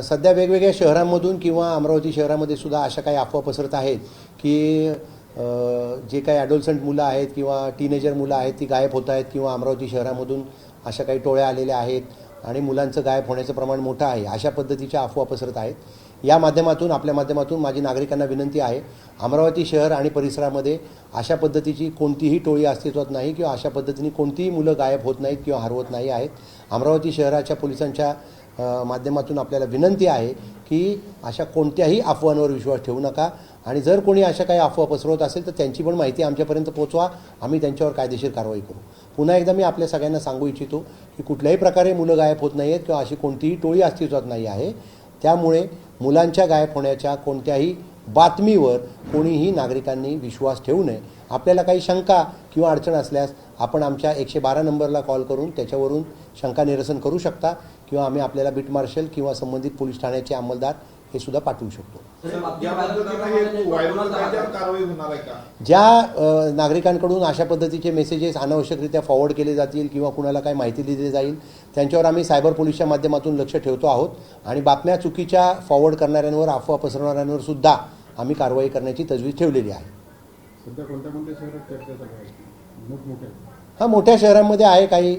सध्या वेगवेगळ्या शहरांमधून किंवा अमरावती शहरामध्ये सुद्धा अशा काही अफवा पसरत आहेत की जे काही ॲडोलसंट मुलं आहेत किंवा टीनेजर मुलं आहेत ती गायब होत आहेत किंवा अमरावती शहरामधून अशा काही टोळ्या आलेल्या आहेत आणि मुलांचं गायब होण्याचं प्रमाण मोठं आहे, अशा पद्धतीच्या अफवा पसरत आहेत. या माध्यमातून आपल्या माध्यमातून माझी नागरिकांना विनंती आहे, अमरावती शहर आणि परिसरामध्ये अशा पद्धतीची कोणतीही टोळी अस्तित्वात नाही किंवा अशा पद्धतीने कोणतीही मुलं गायब होत नाहीत किंवा हरवत नाही आहेत. अमरावती शहराच्या पोलिसांच्या माध्यमातून आपल्याला विनंती आहे की अशा कोणत्याही अफवांवर विश्वास ठेवू नका आणि जर कोणी अशा काही अफवा पसरवत असेल तर त्यांची पण माहिती आमच्यापर्यंत पोहोचवा, आम्ही त्यांच्यावर कायदेशीर कारवाई करू. पुन्हा एकदा मी आपल्या सगळ्यांना सांगू इच्छितो की कुठल्याही प्रकारे मुलं गायब होत नाही आहेत किंवा अशी कोणतीही टोळी अस्तित्वात नाही आहे. त्यामुळे मुलांच्या गायब होण्याच्या कोणत्याही बातमीवर कोणीही नागरिकांनी विश्वास ठेवू नये. आपल्याला काही शंका किंवा अडचण असल्यास आपण आमच्या 112 नंबरला कॉल करून त्याच्यावरून शंका निरसन करू शकता किंवा आम्ही आपल्याला बीट मार्शल किंवा संबंधित पोलीस ठाण्याचे अंमलदार हे सुद्धा पाठवू शकतो. ज्या नागरिकांकडून अशा पद्धतीचे मेसेजेस अनावश्यकरित्या फॉरवर्ड केले जातील किंवा कुणाला काही माहिती दिली जाईल त्यांच्यावर आम्ही सायबर पोलीसच्या माध्यमातून लक्ष ठेवतो आहोत आणि बातम्या चुकीच्या फॉरवर्ड करणाऱ्यांवर, अफवा पसरवणाऱ्यांवर सुद्धा आम्ही कारवाई करण्याची तजवीज ठेवलेली आहे. मोठ्या शहरांमध्ये आहे काही,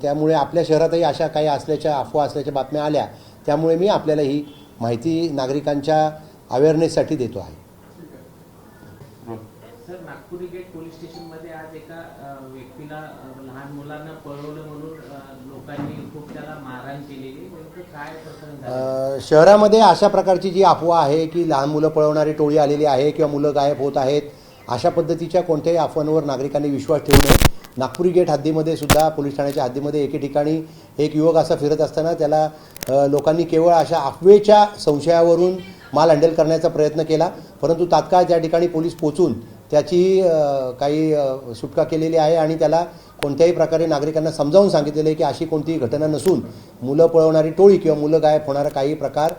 त्यामुळे आपल्या शहरातही अशा काही असल्याच्या अफवा असल्याच्या बातम्या आल्या, त्यामुळे मी आपल्याला ही माहिती नागरिकांच्या अवेअरनेससाठी देतो आहे. सर, नागपुरी गेट पोलीस स्टेशनमध्ये आज एका व्यक्तीला लहान मुलांना पळवलं म्हणून लोकांनी खूप त्याला मारहाण केलेली, काय प्रकरण? शहरामध्ये अशा प्रकारची जी अफवा आहे की लहान मुलं पळवणारी टोळी आलेली आहे किंवा मुलं गायब होत आहेत, अशा पद्धतीच्या कोणत्याही अफवांवर नागरिकांनी विश्वास ठेवू नये. नागपुरी गेट हद्दीमध्ये सुद्धा पोलीस ठाण्याच्या हद्दीमध्ये एके ठिकाणी एक युवक असा फिरत असताना त्याला लोकांनी केवळ अशा अफवेच्या संशयावरून माल हँडल करण्याचा प्रयत्न केला, परंतु तात्काळ त्या ठिकाणी पोलीस पोचून त्याची काही सुटका केलेली आहे आणि त्याला कोणत्याही प्रकारे नागरिकांना समजावून सांगितलेलं आहे की अशी कोणतीही घटना नसून मुलं पळवणारी टोळी किंवा मुलं गायब होणारा काही प्रकार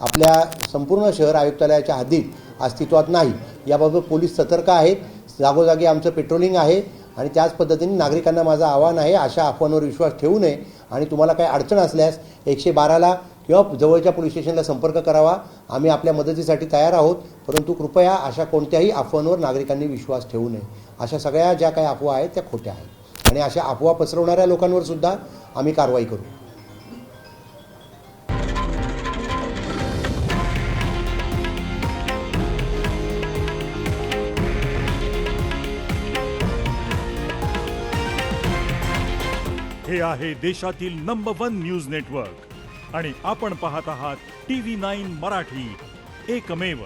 आपल्या संपूर्ण शहर आयुक्तालयाच्या हद्दीत अस्तित्वात नाही. याबाबत पोलीस सतर्क आहेत, जागोजागी आमचं पेट्रोलिंग आहे आणि त्याच पद्धतीने नागरिकांना माझं आवाहन आहे, अशा अफवांवर विश्वास ठेवू नये आणि तुम्हाला काही अडचण असल्यास 112ला किंवा जवळच्या पोलीस स्टेशनला संपर्क करावा. आम्ही आपल्या मदतीसाठी तयार आहोत, परंतु कृपया अशा कोणत्याही अफवांवर नागरिकांनी विश्वास ठेवू नये. अशा सगळ्या ज्या काही अफवा आहेत त्या खोट्या आहेत आणि अशा अफवा पसरवणाऱ्या लोकांवर सुद्धा आम्ही कारवाई करू. हे आहे देशातील नंबर 1 न्यूज नेटवर्क आणि आपण पाहत आहात TV9 मराठी, एकमेव.